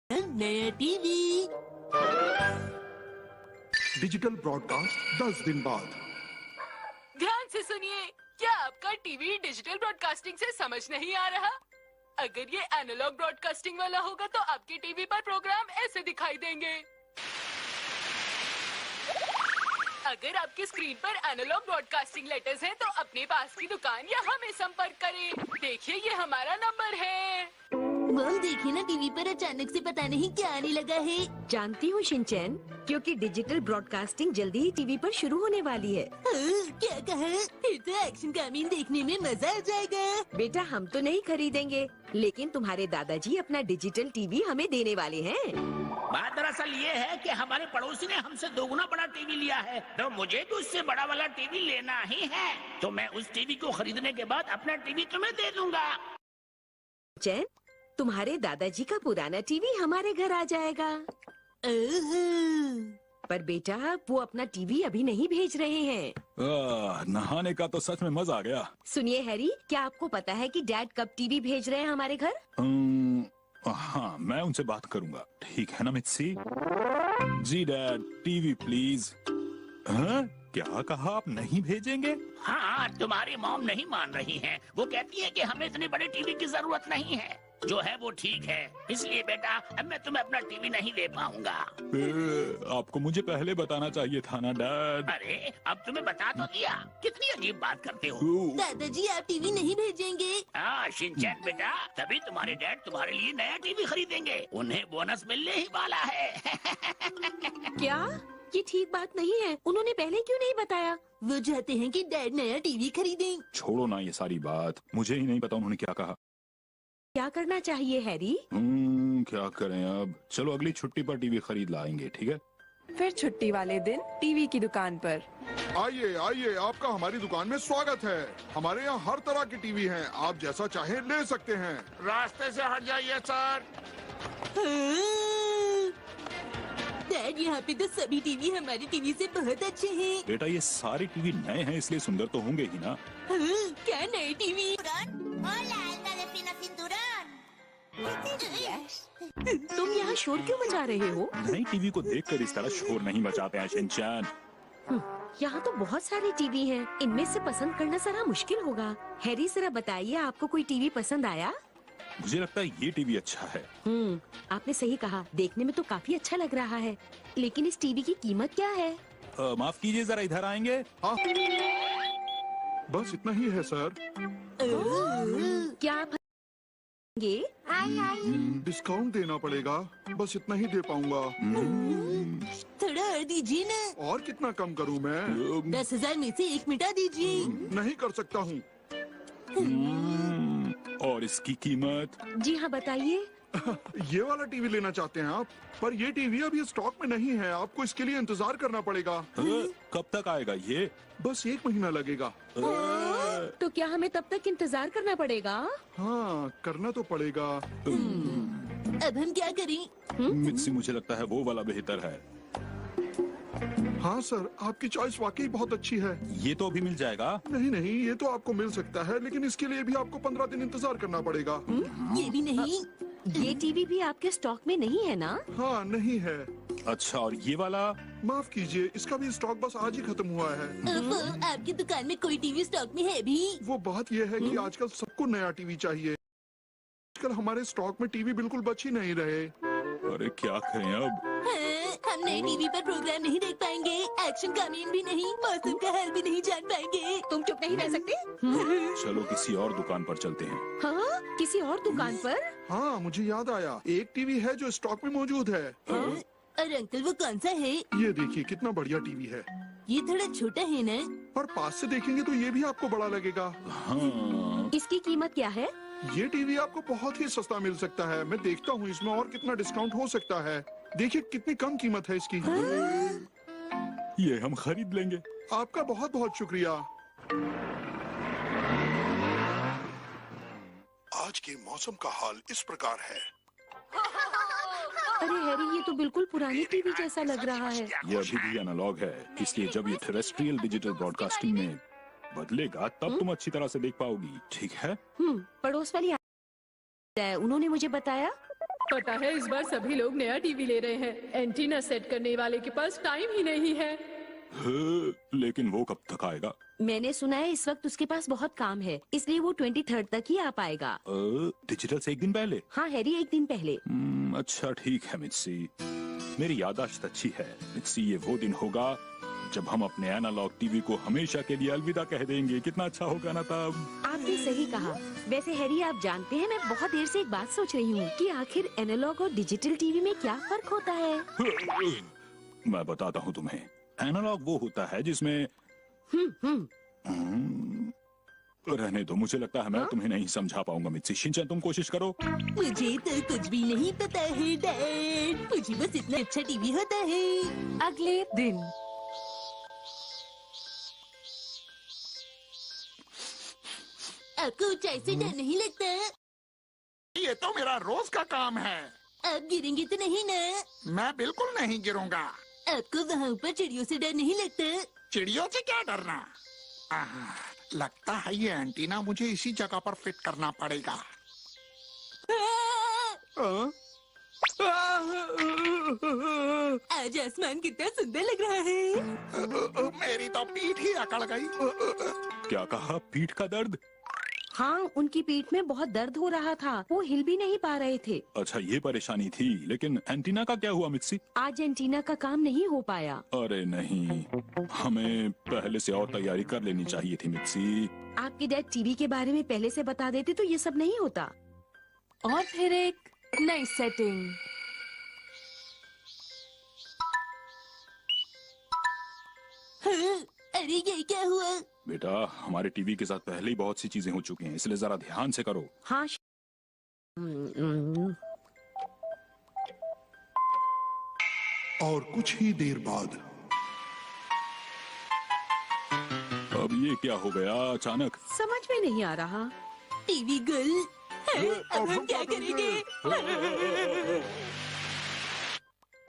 नया TV. Digital broadcast 10 दिन बाद। ध्यान से सुनिए, क्या आपका टीवी डिजिटल ब्रॉडकास्टिंग से समझ नहीं आ रहा? अगर ये एनालॉग ब्रॉडकास्टिंग वाला होगा तो आपके टीवी पर प्रोग्राम ऐसे दिखाई देंगे। अगर आपकी स्क्रीन पर एनालॉग ब्रॉडकास्टिंग लेटर्स हैं तो अपने पास की दुकान या हमें संपर्क करें। देखिए, ये हमारा नंबर है। मॉम देखिए ना, टीवी पर अचानक से पता नहीं क्या आने लगा है। जानती हूँ शिनचैन, क्योंकि डिजिटल ब्रॉडकास्टिंग जल्दी ही टीवी पर शुरू होने वाली है। क्या कहा? फिर तो एक्शन कामीन देखने में मजा आ जाएगा। बेटा, हम तो नहीं खरीदेंगे, लेकिन तुम्हारे दादाजी अपना डिजिटल टीवी हमें देने वाले हैं। बात दरअसल ये है कि हमारे पड़ोसी ने हमसे दोगुना बड़ा टीवी लिया है, तो मुझे भी उससे बड़ा वाला टीवी लेना ही है। तो मैं उस टीवी को खरीदने के बाद अपना टीवी तुम्हें दे दूंगा। चैन, तुम्हारे दादाजी का पुराना टीवी हमारे घर आ जाएगा। पर बेटा, वो अपना टीवी अभी नहीं भेज रहे हैं। नहाने का तो सच में मजा आ गया। सुनिए हैरी, क्या आपको पता है कि डैड कब टीवी भेज रहे हैं हमारे घर? हाँ, मैं उनसे बात करूंगा। ठीक है ना मित्सी? जी डैड, टीवी प्लीज। हाँ? क्या कहा, आप नहीं भेजेंगे? हाँ, तुम्हारी मॉम नहीं मान रही है। वो कहती है कि हमें इतने बड़े टीवी की जरूरत नहीं है। जो है वो ठीक है। इसलिए बेटा, अब मैं तुम्हें अपना टीवी नहीं दे पाऊंगा। आपको मुझे पहले बताना चाहिए था ना डैड। अरे, अब तुम्हें बता तो दिया। कितनी अजीब बात करते हो। दादाजी, आप टीवी नहीं भेजेंगे? हाँ शिनचैन बेटा, तभी तुम्हारे डैड तुम्हारे लिए नया टीवी खरीदेंगे। उन्हें बोनस मिलने ही वाला है। क्या? ये ठीक बात नहीं है। उन्होंने पहले क्यों नहीं बताया? वो चाहते हैं कि डैड नया टीवी खरीदें। छोड़ो ना ये सारी बात, मुझे ही नहीं पता उन्होंने क्या कहा। क्या करना चाहिए हैरी? क्या करें अब? चलो अगली छुट्टी पर टीवी खरीद लाएंगे, ठीक है? फिर छुट्टी वाले दिन टीवी की दुकान पर। आइए आइए, आपका हमारी दुकान में स्वागत है। हमारे यहाँ हर तरह के टीवी हैं, आप जैसा चाहें ले सकते हैं। रास्ते से हट जाइए सर। डैड, यहाँ पे तो सभी टीवी हमारे टीवी से बहुत अच्छे हैं। बेटा, ये सारे टीवी नए हैं, इसलिए सुंदर तो होंगे ही ना। क्या नए टीवी? तुम यहाँ शोर क्यों मचा रहे हो? नई टीवी को देखकर इस तरह शोर नहीं मचाते हैं शिनचैन। यहाँ तो बहुत सारे टीवी हैं। इनमें से पसंद करना जरा मुश्किल होगा। हैरी, जरा बताइए, आपको कोई टीवी पसंद आया? मुझे लगता है ये टीवी अच्छा है। आपने सही कहा, देखने में तो काफी अच्छा लग रहा है, लेकिन इस टीवी की कीमत क्या है? माफ कीजिए, जरा इधर आएंगे? हाँ, बस इतना ही है सर। क्या आप डिस्काउंट देना पड़ेगा, बस इतना ही दे पाऊंगा। थोड़ा और दीजिए ना। और कितना कम करूं मैं? 10,000 में से 1 मिटा दीजिए। नहीं कर सकता हूँ। और इसकी कीमत? जी हाँ, बताइए। ये वाला टीवी लेना चाहते हैं आप? पर ये टीवी अभी स्टॉक में नहीं है, आपको इसके लिए इंतजार करना पड़ेगा। कब तक आएगा ये? बस 1 महीना लगेगा। तो क्या हमें तब तक इंतजार करना पड़ेगा? हाँ, करना तो पड़ेगा। अब हम क्या करें? मित्सी, मुझे लगता है वो वाला बेहतर है। हाँ सर, आपकी चॉइस वाकई बहुत अच्छी है। ये तो अभी मिल जाएगा? नहीं नहीं, ये तो आपको मिल सकता है, लेकिन इसके लिए भी आपको 15 दिन इंतजार करना पड़ेगा। ये भी नहीं। ये टीवी भी आपके स्टॉक में नहीं है ना? हाँ, नहीं है। अच्छा, और ये वाला? माफ कीजिए, इसका भी स्टॉक बस आज ही खत्म हुआ है। आपकी दुकान में कोई टीवी स्टॉक में है भी? वो बात यह है कि आजकल सबको नया टीवी चाहिए। आजकल हमारे स्टॉक में टीवी बिल्कुल बच ही नहीं रहे। अरे क्या करें अब? हम नए टीवी पर प्रोग्राम नहीं देख पाएंगे, एक्शन कामीन भी नहीं, मौसम का हाल भी नहीं जान पाएंगे। तुम चुप नहीं रह सकते? चलो किसी और दुकान पर चलते हैं। हाँ, किसी और दुकान पर? हाँ, मुझे याद आया, एक टीवी है जो स्टॉक में मौजूद है। और अंकल, वो कौन सा है? ये देखिए, कितना बढ़िया टीवी है। ये थोड़ा छोटा है ना? पर पास से देखेंगे तो ये भी आपको बड़ा लगेगा। हाँ। इसकी कीमत क्या है? ये टीवी आपको बहुत ही सस्ता मिल सकता है। मैं देखता हूँ इसमें और कितना डिस्काउंट हो सकता है। देखिए कितनी कम कीमत है इसकी। ये हम खरीद लेंगे। आपका बहुत बहुत शुक्रिया। आज के मौसम का हाल इस प्रकार है। अरे हैरी, ये तो बिल्कुल पुरानी टीवी जैसा लग रहा है। ये अभी भी एनालॉग है, इसलिए जब ये टेरेस्ट्रियल डिजिटल ब्रॉडकास्टिंग में बदलेगा तब तुम अच्छी तरह से देख पाओगी, ठीक है? पड़ोस वाली उन्होंने मुझे बताया पता है इस बार सभी लोग नया टीवी ले रहे हैं। एंटीना सेट करने वाले के पास टाइम ही नहीं है। लेकिन वो कब तक आएगा? मैंने सुना है इस वक्त उसके पास बहुत काम है, इसलिए वो 23 तक ही आ पाएगा। डिजिटल से एक दिन पहले? हाँ हैरी, एक दिन पहले। अच्छा ठीक है मित्सी, मेरी याददाश्त अच्छी है। मित्सी, ये वो दिन होगा जब हम अपने एनालॉग टीवी को हमेशा के लिए अलविदा कह देंगे। कितना अच्छा होगा ना तब। आपने सही कहा। वैसे हैरी, आप जानते हैं मैं बहुत देर से एक बात सोच रही हूँ कि आखिर एनालॉग और डिजिटल टीवी में क्या फर्क होता है। मैं बताता हूँ तुम्हें। एनालॉग वो होता है जिसमें रहने दो, मुझे लगता है मैं तुम्हें नहीं समझा पाऊंगा मित्सी। शिनचैन, तुम कोशिश करो। मुझे तो कुछ भी नहीं पता है डैड, मुझे बस इतना अच्छा टीवी होता है। अगले दिन। आपको ऊंचाई से डर नहीं लगता? ये तो मेरा रोज का काम है। आप गिरेंगे तो नहीं ना? मैं बिल्कुल नहीं गिरूंगा। आपको वहाँ ऊपर चिड़ियों से डर नहीं लगता? चिड़ियों से क्या डरना? लगता है ये एंटीना मुझे इसी जगह पर फिट करना पड़ेगा। आज आसमान कितना सुंदर लग रहा है। मेरी तो पीठ ही अकड़ गई। क्या कहा? पीठ का दर्द? हाँ, उनकी पीठ में बहुत दर्द हो रहा था, वो हिल भी नहीं पा रहे थे। अच्छा, ये परेशानी थी। लेकिन एंटीना का क्या हुआ मित्सी? आज एंटीना का काम नहीं हो पाया। अरे नहीं, हमें पहले से और तैयारी कर लेनी चाहिए थी मित्सी। आपके डैड टीवी के बारे में पहले से बता देते तो ये सब नहीं होता। और फिर एक नई सेटिंग। हाँ, अरे ये क्या हुआ? बेटा, हमारे टीवी के साथ पहले ही बहुत सी चीजें हो चुकी हैं, इसलिए जरा ध्यान से करो। हाँ। और कुछ ही देर बाद अब ये क्या हो गया अचानक? समझ में नहीं आ रहा। टीवी गुल, अब हम क्या करेंगे?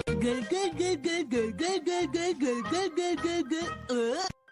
गल गल गल गल गल गल गल गल गल गल गल गल गल।